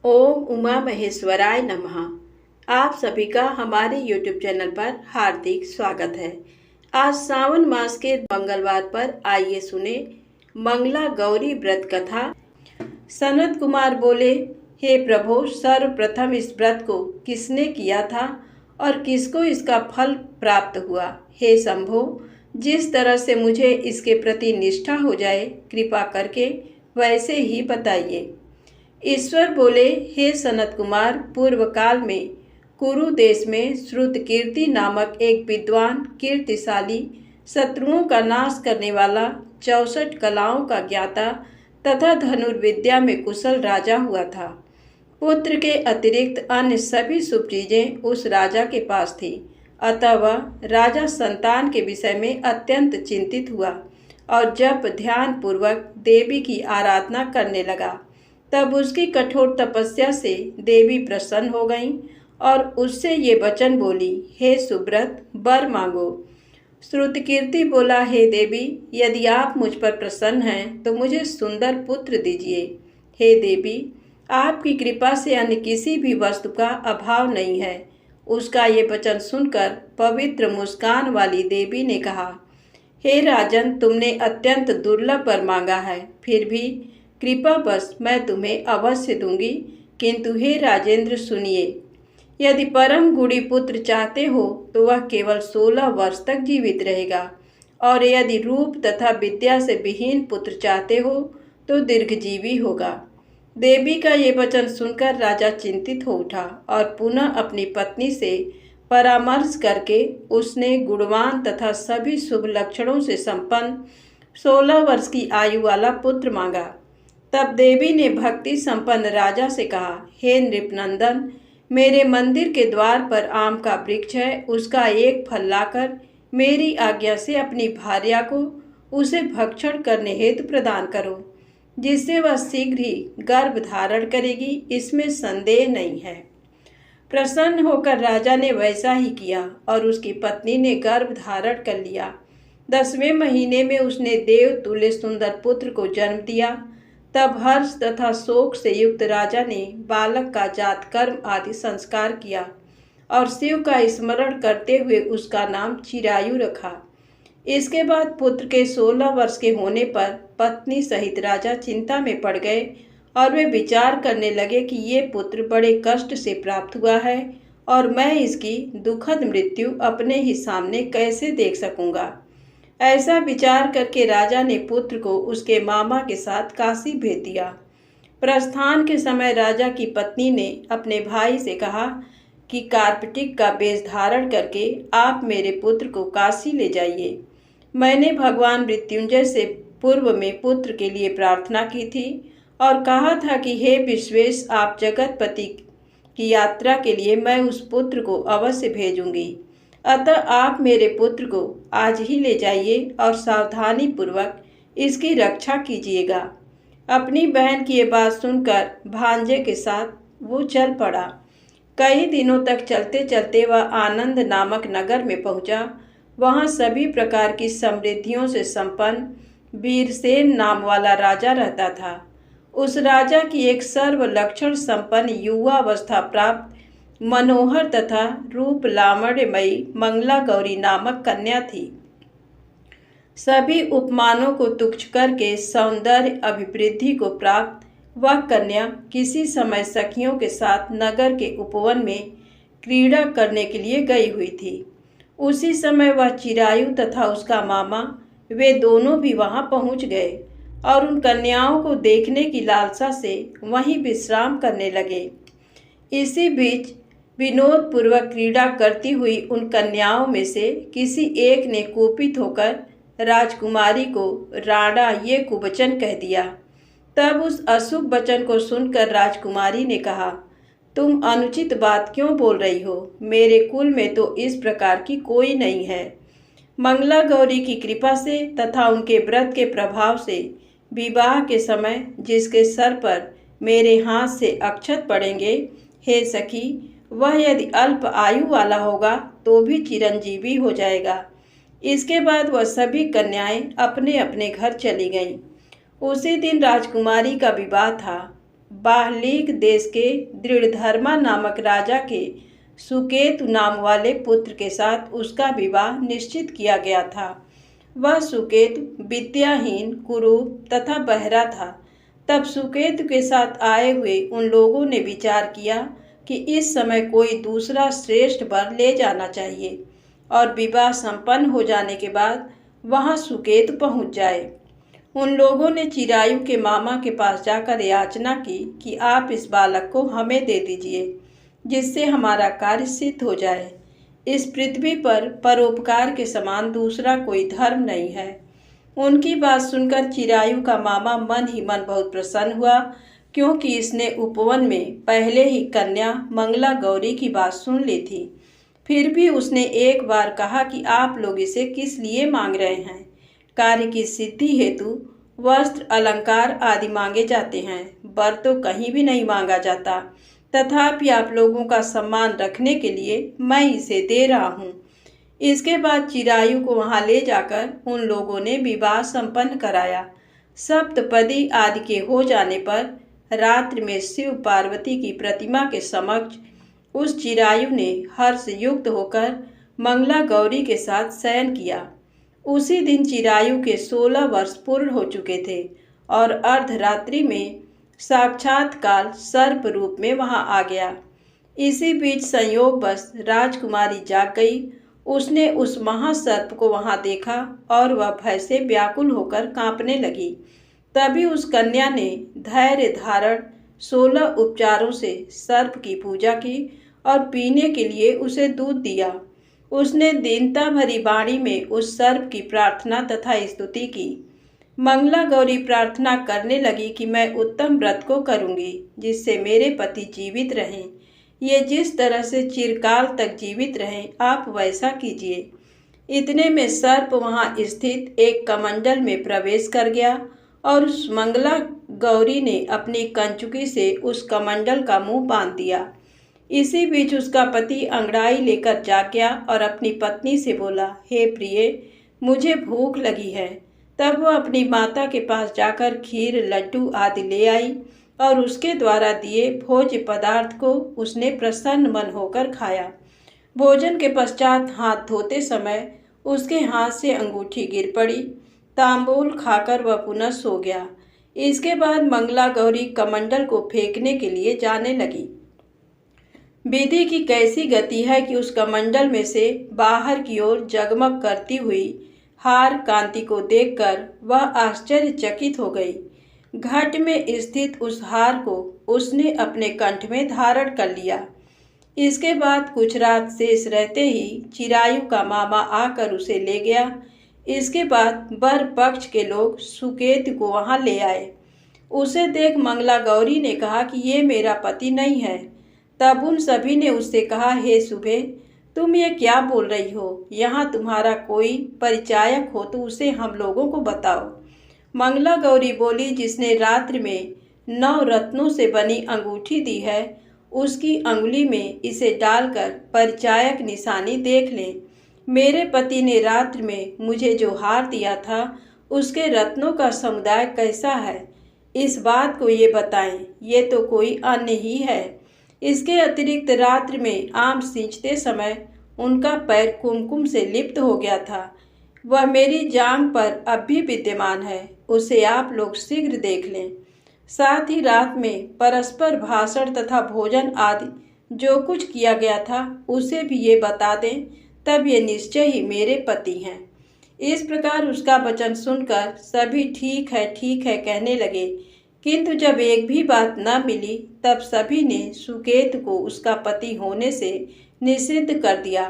ओम उमा महेश्वराय नमः। आप सभी का हमारे YouTube चैनल पर हार्दिक स्वागत है। आज सावन मास के मंगलवार पर आइए सुने मंगला गौरी व्रत कथा। सनत कुमार बोले, हे प्रभु, सर्वप्रथम इस व्रत को किसने किया था और किसको इसका फल प्राप्त हुआ? हे शंभो, जिस तरह से मुझे इसके प्रति निष्ठा हो जाए, कृपा करके वैसे ही बताइए। ईश्वर बोले, हे सनत कुमार, पूर्व काल में कुरु देश में श्रुतकीर्ति नामक एक विद्वान, कीर्तिशाली, शत्रुओं का नाश करने वाला, 64 कलाओं का ज्ञाता तथा धनुर्विद्या में कुशल राजा हुआ था। पुत्र के अतिरिक्त अन्य सभी शुभ चीजें उस राजा के पास थी। अतः वह राजा संतान के विषय में अत्यंत चिंतित हुआ और जब ध्यान पूर्वक देवी की आराधना करने लगा, तब उसकी कठोर तपस्या से देवी प्रसन्न हो गईं और उससे ये वचन बोली, हे सुब्रत, वर मांगो। श्रुतकीर्ति बोला, हे देवी, यदि आप मुझ पर प्रसन्न हैं तो मुझे सुंदर पुत्र दीजिए। हे देवी, आपकी कृपा से अन्य किसी भी वस्तु का अभाव नहीं है। उसका ये वचन सुनकर पवित्र मुस्कान वाली देवी ने कहा, हे राजन, तुमने अत्यंत दुर्लभ वर मांगा है, फिर भी कृपा बस मैं तुम्हें अवश्य दूंगी। किंतु हे राजेंद्र, सुनिए, यदि परम गुणी पुत्र चाहते हो तो वह केवल 16 वर्ष तक जीवित रहेगा, और यदि रूप तथा विद्या से विहीन पुत्र चाहते हो तो दीर्घजीवी होगा। देवी का ये वचन सुनकर राजा चिंतित हो उठा और पुनः अपनी पत्नी से परामर्श करके उसने गुणवान तथा सभी शुभ लक्षणों से संपन्न 16 वर्ष की आयु वाला पुत्र मांगा। तब देवी ने भक्ति संपन्न राजा से कहा, हे नृपनंदन, मेरे मंदिर के द्वार पर आम का वृक्ष है, उसका एक फल लाकर मेरी आज्ञा से अपनी भार्या को उसे भक्षण करने हेतु प्रदान करो, जिससे वह शीघ्र ही गर्भ धारण करेगी, इसमें संदेह नहीं है। प्रसन्न होकर राजा ने वैसा ही किया और उसकी पत्नी ने गर्भ धारण कर लिया। 10वें महीने में उसने देव तुल्य सुंदर पुत्र को जन्म दिया। तब हर्ष तथा शोक से युक्त राजा ने बालक का जात कर्म आदि संस्कार किया और शिव का स्मरण करते हुए उसका नाम चिरायु रखा। इसके बाद पुत्र के 16 वर्ष के होने पर पत्नी सहित राजा चिंता में पड़ गए और वे विचार करने लगे कि ये पुत्र बड़े कष्ट से प्राप्त हुआ है और मैं इसकी दुखद मृत्यु अपने ही सामने कैसे देख सकूंगा। ऐसा विचार करके राजा ने पुत्र को उसके मामा के साथ काशी भेज दिया। प्रस्थान के समय राजा की पत्नी ने अपने भाई से कहा कि कार्पटिक का वेश धारण करके आप मेरे पुत्र को काशी ले जाइए। मैंने भगवान मृत्युंजय से पूर्व में पुत्र के लिए प्रार्थना की थी और कहा था कि हे विश्वेश, आप जगतपति की यात्रा के लिए मैं उस पुत्र को अवश्य भेजूंगी। अतः आप मेरे पुत्र को आज ही ले जाइए और सावधानी पूर्वक इसकी रक्षा कीजिएगा। अपनी बहन की ये बात सुनकर भांजे के साथ वो चल पड़ा। कई दिनों तक चलते चलते वह आनंद नामक नगर में पहुंचा। वहां सभी प्रकार की समृद्धियों से संपन्न वीरसेन नाम वाला राजा रहता था। उस राजा की एक सर्वलक्षण संपन्न युवावस्था प्राप्त मनोहर तथा रूप लावण्यमयी मंगला गौरी नामक कन्या थी। सभी उपमानों को तुच्छ करके सौंदर्य अभिवृद्धि को प्राप्त वह कन्या किसी समय सखियों के साथ नगर के उपवन में क्रीड़ा करने के लिए गई हुई थी। उसी समय वह चिरायु तथा उसका मामा, वे दोनों भी वहां पहुंच गए और उन कन्याओं को देखने की लालसा से वहीं विश्राम करने लगे। इसी बीच विनोद पूर्वक क्रीड़ा करती हुई उन कन्याओं में से किसी एक ने कुपित होकर राजकुमारी को राणा ये कुवचन कह दिया। तब उस अशुभ वचन को सुनकर राजकुमारी ने कहा, तुम अनुचित बात क्यों बोल रही हो? मेरे कुल में तो इस प्रकार की कोई नहीं है। मंगला गौरी की कृपा से तथा उनके व्रत के प्रभाव से विवाह के समय जिसके सर पर मेरे हाथ से अक्षत पड़ेंगे, हे सखी, वह यदि अल्प आयु वाला होगा तो भी चिरंजीवी हो जाएगा। इसके बाद वह सभी कन्याएं अपने अपने घर चली गईं। उसी दिन राजकुमारी का विवाह था। बाहलीक देश के दृढ़धर्मा नामक राजा के सुकेतु नाम वाले पुत्र के साथ उसका विवाह निश्चित किया गया था। वह सुकेतु विद्याहीन, कुरूप तथा बहरा था। तब सुकेतु के साथ आए हुए उन लोगों ने विचार किया कि इस समय कोई दूसरा श्रेष्ठ वर ले जाना चाहिए और विवाह संपन्न हो जाने के बाद वहां सुकेतु पहुंच जाए। उन लोगों ने चिरायु के मामा के पास जाकर याचना की कि आप इस बालक को हमें दे दीजिए, जिससे हमारा कार्य सिद्ध हो जाए। इस पृथ्वी पर परोपकार के समान दूसरा कोई धर्म नहीं है। उनकी बात सुनकर चिरायु का मामा मन ही मन बहुत प्रसन्न हुआ, क्योंकि इसने उपवन में पहले ही कन्या मंगला गौरी की बात सुन ली थी। फिर भी उसने एक बार कहा कि आप लोग इसे किस लिए मांग रहे हैं। कार्य की सिद्धि हेतु वस्त्र, अलंकार आदि मांगे जाते हैं, वर तो कहीं भी नहीं मांगा जाता। तथापि आप लोगों का सम्मान रखने के लिए मैं इसे दे रहा हूँ। इसके बाद चिरायु को वहां ले जाकर उन लोगों ने विवाह संपन्न कराया। सप्तपदी आदि के हो जाने पर रात्रि में शिव पार्वती की प्रतिमा के समक्ष उस चिरायु ने हर्ष युक्त होकर मंगला गौरी के साथ शयन किया। उसी दिन चिरायु के 16 वर्ष पूर्ण हो चुके थे और अर्धरात्रि में साक्षात काल सर्प रूप में वहां आ गया। इसी बीच संयोगवश राजकुमारी जाग गई। उसने उस महासर्प को वहां देखा और वह भय से व्याकुल होकर कांपने लगी। तभी उस कन्या ने धैर्य धारण 16 उपचारों से सर्प की पूजा की और पीने के लिए उसे दूध दिया। उसने दीनता भरी वाणी में उस सर्प की प्रार्थना तथा स्तुति की। मंगला गौरी प्रार्थना करने लगी कि मैं उत्तम व्रत को करूंगी, जिससे मेरे पति जीवित रहें। ये जिस तरह से चिरकाल तक जीवित रहें, आप वैसा कीजिए। इतने में सर्प वहां स्थित एक कमंडल में प्रवेश कर गया और उस मंगला गौरी ने अपनी कंचुकी से उस कमंडल का मुंह बांध दिया। इसी बीच उसका पति अंगड़ाई लेकर जाग गया और अपनी पत्नी से बोला, हे प्रिय, मुझे भूख लगी है। तब वह अपनी माता के पास जाकर खीर, लड्डू आदि ले आई और उसके द्वारा दिए भोज्य पदार्थ को उसने प्रसन्न मन होकर खाया। भोजन के पश्चात हाथ धोते समय उसके हाथ से अंगूठी गिर पड़ी। तांबूल खाकर वह पुनः सो गया। इसके बाद मंगला गौरी कमंडल को फेंकने के लिए जाने लगी। विधि की कैसी गति है कि उस कमंडल में से बाहर की ओर जगमग करती हुई हार कांति को देखकर वह आश्चर्यचकित हो गई। घट में स्थित उस हार को उसने अपने कंठ में धारण कर लिया। इसके बाद कुछ रात शेष रहते ही चिरायु का मामा आकर उसे ले गया। इसके बाद वर पक्ष के लोग सुकेतु को वहां ले आए। उसे देख मंगला गौरी ने कहा कि ये मेरा पति नहीं है। तब उन सभी ने उससे कहा, हे सुबे, तुम ये क्या बोल रही हो? यहाँ तुम्हारा कोई परिचायक हो तो उसे हम लोगों को बताओ। मंगला गौरी बोली, जिसने रात्रि में 9 रत्नों से बनी अंगूठी दी है, उसकी अंगुली में इसे डालकर परिचायक निशानी देख लें। मेरे पति ने रात्रि में मुझे जो हार दिया था, उसके रत्नों का समुदाय कैसा है, इस बात को ये बताएं। ये तो कोई अन्य ही है। इसके अतिरिक्त रात्रि में आम सींचते समय उनका पैर कुमकुम से लिप्त हो गया था। वह मेरी जांघ पर अब भी विद्यमान है। उसे आप लोग शीघ्र देख लें। साथ ही रात में परस्पर भाषण तथा भोजन आदि जो कुछ किया गया था, उसे भी ये बता दें। तब ये निश्चय ही मेरे पति हैं। इस प्रकार उसका वचन सुनकर सभी ठीक है कहने लगे। किंतु जब एक भी बात न मिली, तब सभी ने सुकेतु को उसका पति होने से निषिद्ध कर दिया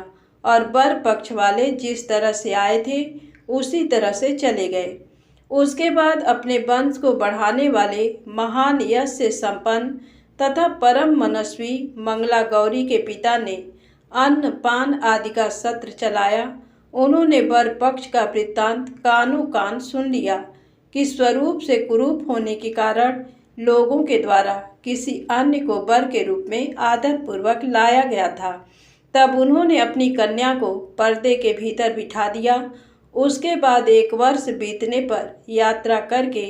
और वर पक्ष वाले जिस तरह से आए थे उसी तरह से चले गए। उसके बाद अपने वंश को बढ़ाने वाले महान यश से संपन्न तथा परम मनस्वी मंगला गौरी के पिता ने अन्न पान आदि का सत्र चलाया। उन्होंने वर पक्ष का वृत्तांत कानों कान सुन लिया कि स्वरूप से कुरूप होने के कारण लोगों के द्वारा किसी अन्य को वर के रूप में आदर पूर्वक लाया गया था। तब उन्होंने अपनी कन्या को पर्दे के भीतर बिठा दिया। उसके बाद 1 वर्ष बीतने पर यात्रा करके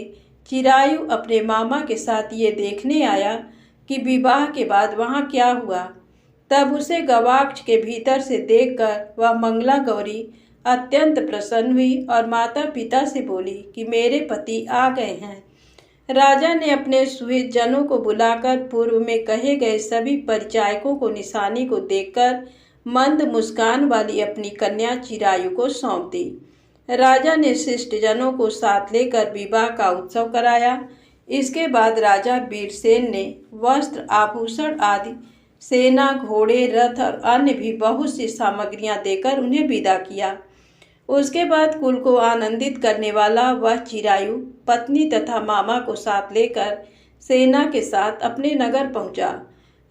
चिरायु अपने मामा के साथ ये देखने आया कि विवाह के बाद वहाँ क्या हुआ। तब उसे गवाक्ष के भीतर से देखकर वह मंगला गौरी अत्यंत प्रसन्न हुई और माता पिता से बोली कि मेरे पति आ गए हैं। राजा ने अपने सुहित जनों को बुलाकर पूर्व में कहे गए सभी परिचायकों को निशानी को देखकर मंद मुस्कान वाली अपनी कन्या चिरायु को सौंप दी। राजा ने शिष्ट जनों को साथ लेकर विवाह का उत्सव कराया। इसके बाद राजा वीरसेन ने वस्त्र आभूषण आदि सेना घोड़े रथ और अन्य भी बहुत सी सामग्रियां देकर उन्हें विदा किया। उसके बाद कुल को आनंदित करने वाला वह चिरायु पत्नी तथा मामा को साथ लेकर सेना के साथ अपने नगर पहुंचा।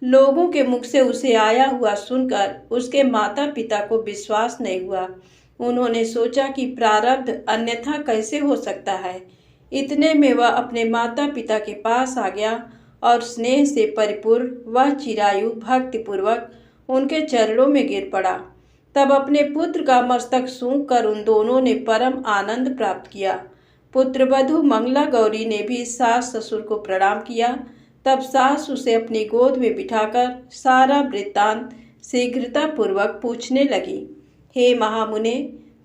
लोगों के मुख से उसे आया हुआ सुनकर उसके माता पिता को विश्वास नहीं हुआ। उन्होंने सोचा कि प्रारब्ध अन्यथा कैसे हो सकता है। इतने में वह अपने माता पिता के पास आ गया और स्नेह से परिपूर्ण वह चिरायु भक्तिपूर्वक उनके चरणों में गिर पड़ा। तब अपने पुत्र का मस्तक सूंघ कर उन दोनों ने परम आनंद प्राप्त किया। पुत्रवधू मंगला गौरी ने भी सास ससुर को प्रणाम किया। तब सास उसे अपनी गोद में बिठाकर सारा वृत्तांत शीघ्रता पूर्वक पूछने लगी। हे महामुने,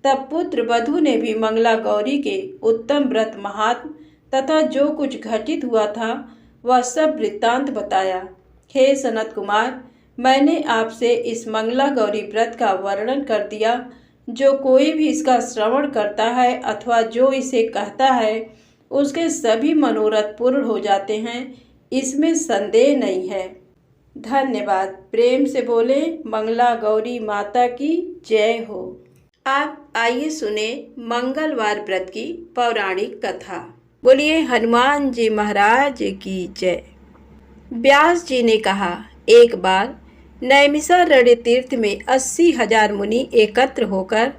तब पुत्र वधू ने भी मंगला गौरी के उत्तम व्रत महात्म तथा जो कुछ घटित हुआ था वह सब वृत्तांत बताया। हे सनत कुमार, मैंने आपसे इस मंगला गौरी व्रत का वर्णन कर दिया। जो कोई भी इसका श्रवण करता है अथवा जो इसे कहता है उसके सभी मनोरथ पूर्ण हो जाते हैं, इसमें संदेह नहीं है। धन्यवाद। प्रेम से बोले मंगला गौरी माता की जय हो। आप आइए सुने मंगलवार व्रत की पौराणिक कथा। बोलिए हनुमान जी महाराज की जय। व्यास जी ने कहा, एक बार नैमिषारण्य तीर्थ में 80,000 मुनि एकत्र होकर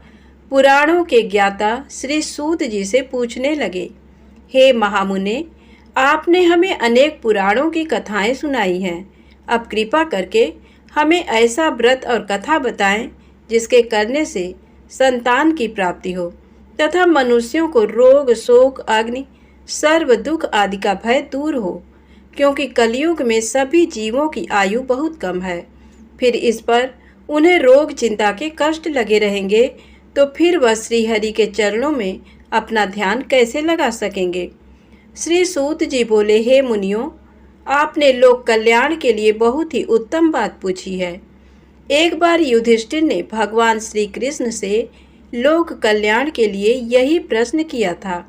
पुराणों के ज्ञाता श्री सूत जी से पूछने लगे, हे महामुने, आपने हमें अनेक पुराणों की कथाएं सुनाई हैं। अब कृपा करके हमें ऐसा व्रत और कथा बताएं जिसके करने से संतान की प्राप्ति हो तथा मनुष्यों को रोग शोक अग्नि सर्व दुख आदि का भय दूर हो, क्योंकि कलयुग में सभी जीवों की आयु बहुत कम है। फिर इस पर उन्हें रोग चिंता के कष्ट लगे रहेंगे तो फिर वह श्री हरि के चरणों में अपना ध्यान कैसे लगा सकेंगे। श्री सूत जी बोले, हे मुनियों, आपने लोक कल्याण के लिए बहुत ही उत्तम बात पूछी है। एक बार युधिष्ठिर ने भगवान श्री कृष्ण से लोक कल्याण के लिए यही प्रश्न किया था।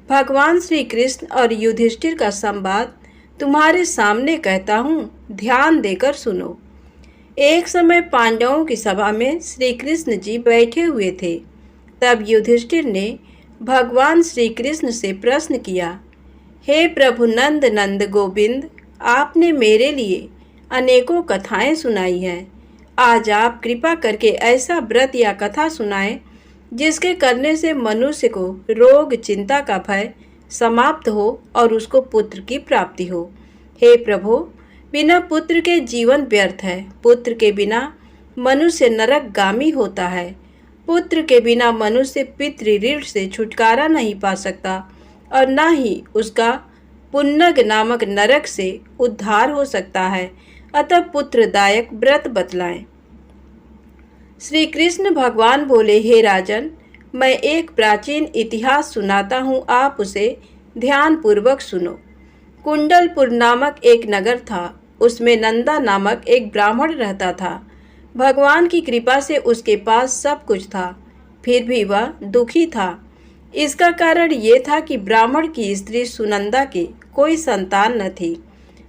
भगवान श्री कृष्ण और युधिष्ठिर का संवाद तुम्हारे सामने कहता हूँ, ध्यान देकर सुनो। एक समय पांडवों की सभा में श्री कृष्ण जी बैठे हुए थे। तब युधिष्ठिर ने भगवान श्री कृष्ण से प्रश्न किया, हे प्रभु नंद नंद गोविंद, आपने मेरे लिए अनेकों कथाएं सुनाई हैं। आज आप कृपा करके ऐसा व्रत या कथा सुनाएं जिसके करने से मनुष्य को रोग चिंता का भय समाप्त हो और उसको पुत्र की प्राप्ति हो। हे प्रभु, बिना पुत्र के जीवन व्यर्थ है। पुत्र के बिना मनुष्य नरकगामी होता है। पुत्र के बिना मनुष्य पितृऋण से छुटकारा नहीं पा सकता और न ही उसका पुन्नग नामक नरक से उद्धार हो सकता है। अतः पुत्रदायक व्रत बतलाएं। श्री कृष्ण भगवान बोले, हे राजन, मैं एक प्राचीन इतिहास सुनाता हूँ, आप उसे ध्यान पूर्वक सुनो। कुंडलपुर नामक एक नगर था। उसमें नंदा नामक एक ब्राह्मण रहता था। भगवान की कृपा से उसके पास सब कुछ था, फिर भी वह दुखी था। इसका कारण ये था कि ब्राह्मण की स्त्री सुनंदा की कोई संतान न थी।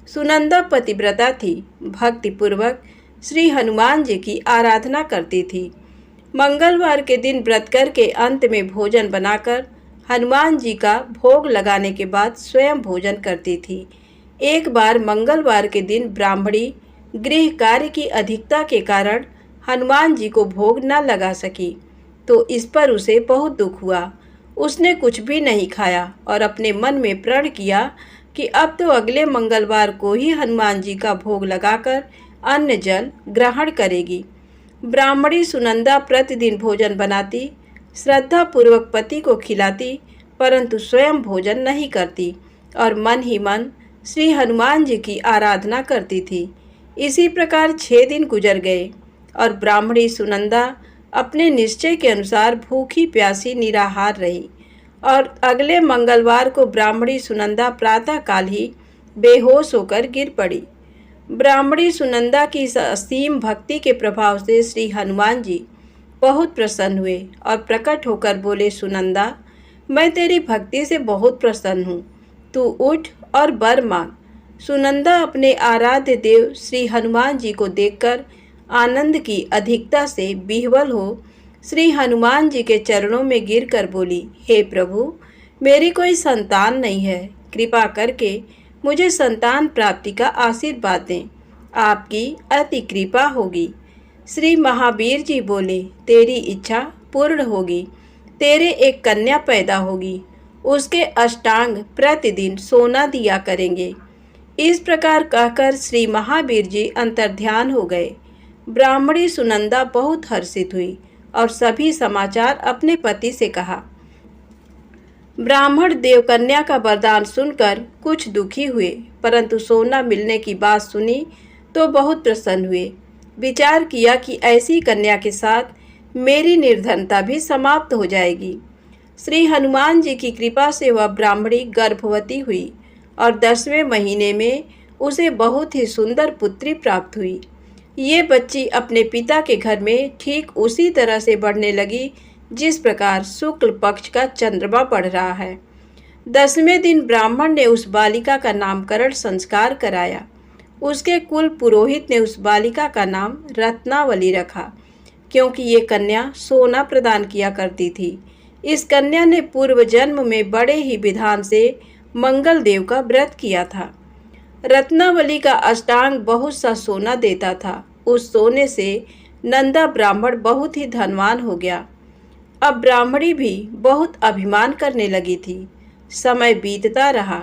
सुनंदा पतिव्रता थी, भक्तिपूर्वक श्री हनुमान जी की आराधना करती थी। मंगलवार के दिन व्रत करके अंत में भोजन बनाकर हनुमान जी का भोग लगाने के बाद स्वयं भोजन करती थी। एक बार मंगलवार के दिन ब्राह्मणी गृह कार्य की अधिकता के कारण हनुमान जी को भोग न लगा सकी, तो इस पर उसे बहुत दुख हुआ। उसने कुछ भी नहीं खाया और अपने मन में प्रण किया कि अब तो अगले मंगलवार को ही हनुमान जी का भोग लगाकर अन्न जल ग्रहण करेगी। ब्राह्मणी सुनंदा प्रतिदिन भोजन बनाती, श्रद्धा पूर्वक पति को खिलाती, परंतु स्वयं भोजन नहीं करती। और मन ही मन श्री हनुमान जी की आराधना करती थी। इसी प्रकार 6 दिन गुजर गए और ब्राह्मणी सुनंदा अपने निश्चय के अनुसार भूखी प्यासी निराहार रही और अगले मंगलवार को ब्राह्मणी सुनंदा प्रातःकाल ही बेहोश होकर गिर पड़ी। ब्राह्मणी सुनंदा की इस असीम भक्ति के प्रभाव से श्री हनुमान जी बहुत प्रसन्न हुए और प्रकट होकर बोले, सुनंदा, मैं तेरी भक्ति से बहुत प्रसन्न हूँ, तू उठ और वर मांग। सुनंदा अपने आराध्य देव श्री हनुमान जी को देखकर आनंद की अधिकता से विह्वल हो श्री हनुमान जी के चरणों में गिरकर बोली, हे प्रभु, मेरी कोई संतान नहीं है, कृपा करके मुझे संतान प्राप्ति का आशीर्वाद दें, आपकी अति कृपा होगी। श्री महावीर जी बोले, तेरी इच्छा पूर्ण होगी, तेरे एक कन्या पैदा होगी, उसके अष्टांग प्रतिदिन सोना दिया करेंगे। इस प्रकार कहकर श्री महावीर जी अंतर्ध्यान हो गए। ब्राह्मणी सुनंदा बहुत हर्षित हुई और सभी समाचार अपने पति से कहा। ब्राह्मण देवकन्या का वरदान सुनकर कुछ दुखी हुए, परंतु सोना मिलने की बात सुनी तो बहुत प्रसन्न हुए। विचार किया कि ऐसी कन्या के साथ मेरी निर्धनता भी समाप्त हो जाएगी। श्री हनुमान जी की कृपा से वह ब्राह्मणी गर्भवती हुई और 10वें महीने में उसे बहुत ही सुंदर पुत्री प्राप्त हुई। ये बच्ची अपने पिता के घर में ठीक उसी तरह से बढ़ने लगी जिस प्रकार शुक्ल पक्ष का चंद्रमा बढ़ रहा है। 10वें दिन ब्राह्मण ने उस बालिका का नामकरण संस्कार कराया। उसके कुल पुरोहित ने उस बालिका का नाम रत्नावली रखा, क्योंकि ये कन्या सोना प्रदान किया करती थी। इस कन्या ने पूर्व जन्म में बड़े ही विधान से मंगल देव का व्रत किया था। रत्नावली का अष्टांग बहुत सा सोना देता था। उस सोने से नंदा ब्राह्मण बहुत ही धनवान हो गया। अब ब्राह्मणी भी बहुत अभिमान करने लगी थी। समय बीतता रहा।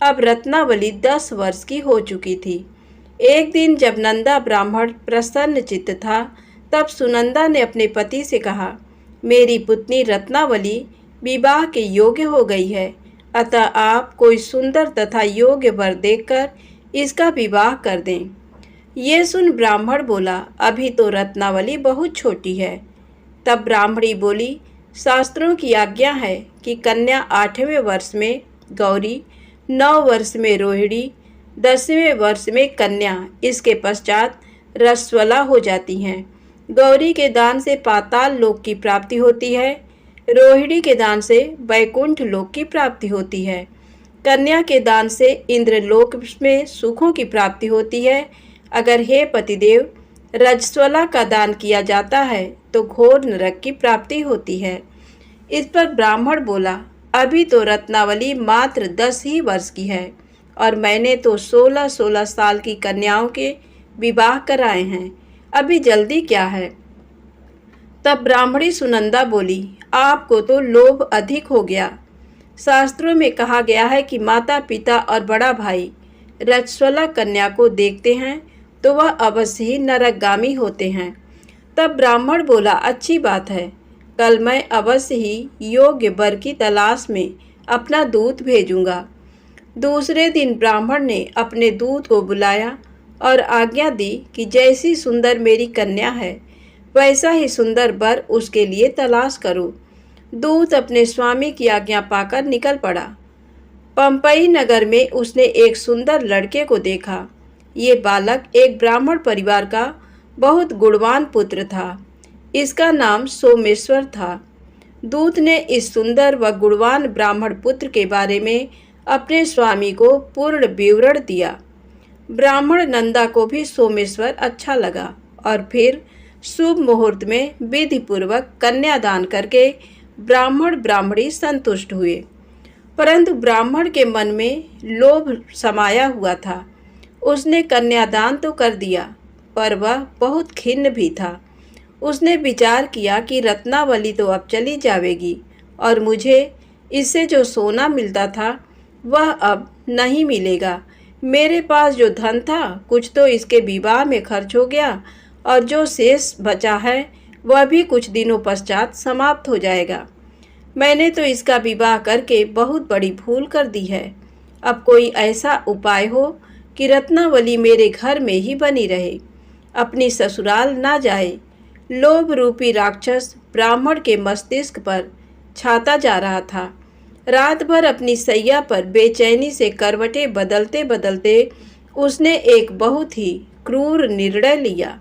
अब रत्नावली 10 वर्ष की हो चुकी थी। एक दिन जब नंदा ब्राह्मण प्रसन्न चित्त था, तब सुनंदा ने अपने पति से कहा, मेरी पुत्री रत्नावली विवाह के योग्य हो गई है, अतः आप कोई सुंदर तथा योग्य वर देखकर इसका विवाह कर दें। ये सुन ब्राह्मण बोला, अभी तो रत्नावली बहुत छोटी है। तब ब्राह्मणी बोली, शास्त्रों की आज्ञा है कि कन्या 8वें वर्ष में गौरी, 9 वर्ष में रोहिणी, 10वें वर्ष में कन्या, इसके पश्चात रसवला हो जाती हैं। गौरी के दान से पाताल लोक की प्राप्ति होती है, रोहिणी के दान से वैकुंठ लोक की प्राप्ति होती है, कन्या के दान से इंद्रलोक में सुखों की प्राप्ति होती है। अगर हे पतिदेव रजस्वला का दान किया जाता है तो घोर नरक की प्राप्ति होती है। इस पर ब्राह्मण बोला, अभी तो रत्नावली मात्र 10 ही वर्ष की है और मैंने तो 16-16 साल की कन्याओं के विवाह कराए हैं, अभी जल्दी क्या है। तब ब्राह्मणी सुनंदा बोली, आपको तो लोभ अधिक हो गया। शास्त्रों में कहा गया है कि माता पिता और बड़ा भाई रजस्वला कन्या को देखते हैं तो वह अवश्य ही नरकगामी होते हैं। तब ब्राह्मण बोला, अच्छी बात है, कल मैं अवश्य ही योग्य वर की तलाश में अपना दूत भेजूंगा। दूसरे दिन ब्राह्मण ने अपने दूत को बुलाया और आज्ञा दी कि जैसी सुंदर मेरी कन्या है वैसा ही सुंदर वर उसके लिए तलाश करो। दूत अपने स्वामी की आज्ञा पाकर निकल पड़ा। पंपई नगर में उसने एक सुंदर लड़के को देखा। ये बालक एक ब्राह्मण परिवार का बहुत गुणवान पुत्र था। इसका नाम सोमेश्वर था। दूत ने इस सुंदर व गुणवान ब्राह्मण पुत्र के बारे में अपने स्वामी को पूर्ण विवरण दिया। ब्राह्मण नंदा को भी सोमेश्वर अच्छा लगा और फिर शुभ मुहूर्त में विधि पूर्वक कन्यादान करके ब्राह्मण ब्राह्मणी संतुष्ट हुए। परंतु ब्राह्मण के मन में लोभ समाया हुआ था। उसने कन्यादान तो कर दिया, पर वह बहुत खिन्न भी था। उसने विचार किया कि रत्नावली तो अब चली जाएगी और मुझे इससे जो सोना मिलता था वह अब नहीं मिलेगा। मेरे पास जो धन था कुछ तो इसके विवाह में खर्च हो गया और जो शेष बचा है वह भी कुछ दिनों पश्चात समाप्त हो जाएगा। मैंने तो इसका विवाह करके बहुत बड़ी भूल कर दी है। अब कोई ऐसा उपाय हो कि रत्नावली मेरे घर में ही बनी रहे, अपनी ससुराल ना जाए। लोभ रूपी राक्षस ब्राह्मण के मस्तिष्क पर छाता जा रहा था। रात भर अपनी सैया पर बेचैनी से करवटें बदलते बदलते उसने एक बहुत ही क्रूर निर्णय लिया।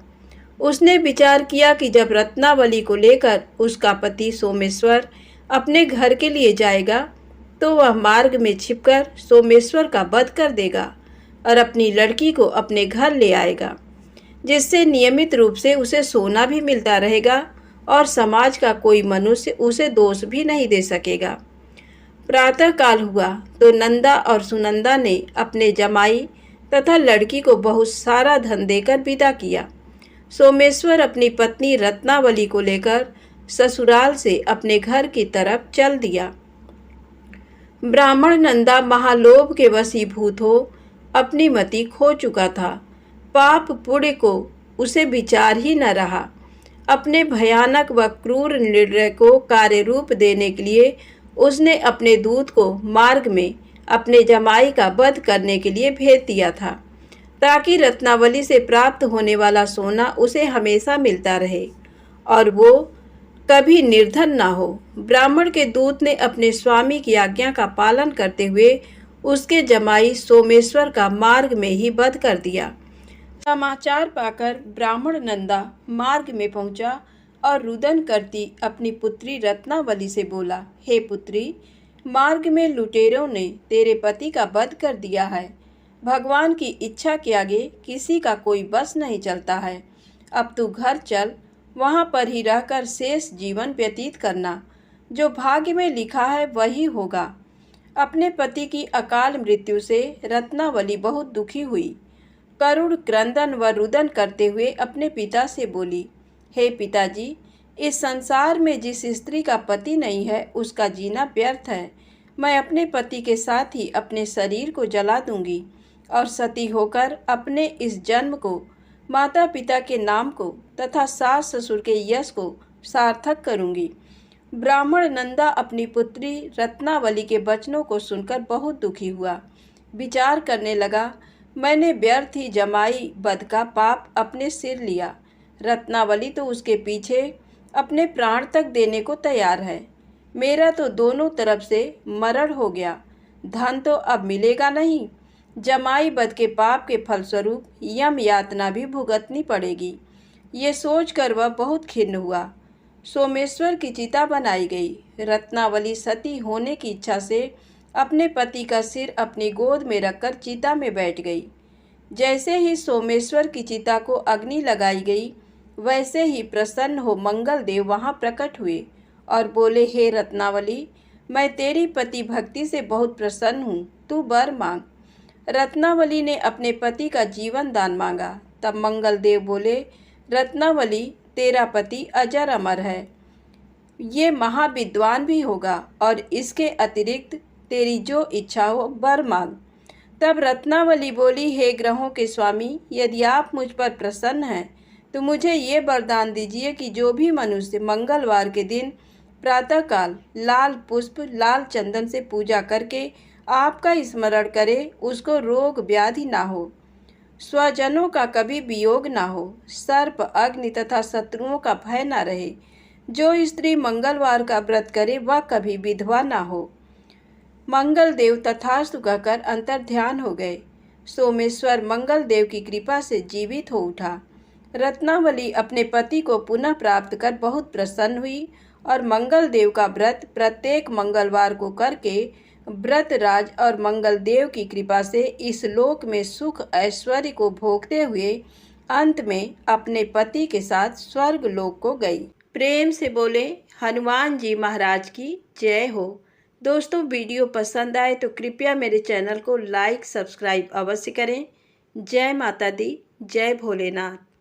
उसने विचार किया कि जब रत्नावली को लेकर उसका पति सोमेश्वर अपने घर के लिए जाएगा तो वह मार्ग में छिपकर सोमेश्वर का वध कर देगा और अपनी लड़की को अपने घर ले आएगा, जिससे नियमित रूप से उसे सोना भी मिलता रहेगा और समाज का कोई मनुष्य उसे दोष भी नहीं दे सकेगा। प्रातः काल हुआ तो नंदा और सुनंदा ने अपने जमाई तथा लड़की को बहुत सारा धन देकर विदा किया। सोमेश्वर अपनी पत्नी रत्नावली को लेकर ससुराल से अपने घर की तरफ चल दिया। ब्राह्मण नंदा महालोभ के वशीभूत हो अपनी मति खो चुका था। पाप पुण्य को उसे विचार ही न रहा। अपने भयानक व क्रूर निर्णय को कार्य रूप देने के लिए उसने अपने दूत को मार्ग में अपने जमाई का वध करने के लिए भेज दिया था, ताकि रत्नावली से प्राप्त होने वाला सोना उसे हमेशा मिलता रहे और वो कभी निर्धन ना हो। ब्राह्मण के दूत ने अपने स्वामी की आज्ञा का पालन करते हुए उसके जमाई सोमेश्वर का मार्ग में ही वध कर दिया। समाचार पाकर ब्राह्मण नंदा मार्ग में पहुंचा और रुदन करती अपनी पुत्री रत्नावली से बोला, हे पुत्री, मार्ग में लुटेरों ने तेरे पति का वध कर दिया है। भगवान की इच्छा के आगे किसी का कोई बस नहीं चलता है। अब तू घर चल, वहाँ पर ही रहकर शेष जीवन व्यतीत करना। जो भाग्य में लिखा है वही होगा। अपने पति की अकाल मृत्यु से रत्नावली बहुत दुखी हुई। करुण क्रंदन व रुदन करते हुए अपने पिता से बोली, हे पिताजी, इस संसार में जिस स्त्री का पति नहीं है उसका जीना व्यर्थ है। मैं अपने पति के साथ ही अपने शरीर को जला दूंगी और सती होकर अपने इस जन्म को, माता पिता के नाम को तथा सास ससुर के यश को सार्थक करूंगी। ब्राह्मण नंदा अपनी पुत्री रत्नावली के वचनों को सुनकर बहुत दुखी हुआ। विचार करने लगा, मैंने व्यर्थ ही जमाई वध का पाप अपने सिर लिया। रत्नावली तो उसके पीछे अपने प्राण तक देने को तैयार है। मेरा तो दोनों तरफ से मरण हो गया। धन तो अब मिलेगा नहीं। जमाई वध के पाप के फलस्वरूप यम यातना भी भुगतनी पड़ेगी। ये सोचकर वह बहुत खिन्न हुआ। सोमेश्वर की चिता बनाई गई। रत्नावली सती होने की इच्छा से अपने पति का सिर अपनी गोद में रखकर चिता में बैठ गई। जैसे ही सोमेश्वर की चिता को अग्नि लगाई गई, वैसे ही प्रसन्न हो मंगल देव वहाँ प्रकट हुए और बोले, हे रत्नावली, मैं तेरी पति भक्ति से बहुत प्रसन्न हूँ, तू वर मांग। रत्नावली ने अपने पति का जीवन दान मांगा। तब मंगल देव बोले, रत्नावली, तेरा पति अजर अमर है, ये महाविद्वान भी होगा और इसके अतिरिक्त तेरी जो इच्छा हो वर मांग। तब रत्नावली बोली, हे ग्रहों के स्वामी, यदि आप मुझ पर प्रसन्न हैं तो मुझे ये वरदान दीजिए कि जो भी मनुष्य मंगलवार के दिन प्रातःकाल लाल पुष्प लाल चंदन से पूजा करके आपका स्मरण करे, उसको रोग व्याधि ना हो, स्वजनों का कभी वियोग ना हो, सर्प अग्नि तथा शत्रुओं का भय ना रहे। जो स्त्री मंगलवार का व्रत करे वह कभी विधवा ना हो। मंगल देव तथास्तु कहकर अंतर ध्यान हो गए। सोमेश्वर मंगल देव की कृपा से जीवित हो उठा। रत्नावली अपने पति को पुनः प्राप्त कर बहुत प्रसन्न हुई और मंगल देव का व्रत प्रत्येक मंगलवार को करके व्रतराज और मंगल देव की कृपा से इस लोक में सुख ऐश्वर्य को भोगते हुए अंत में अपने पति के साथ स्वर्ग लोक को गई। प्रेम से बोले हनुमान जी महाराज की जय हो। दोस्तों, वीडियो पसंद आए तो कृपया मेरे चैनल को लाइक सब्सक्राइब अवश्य करें। जय माता दी, जय भोलेनाथ।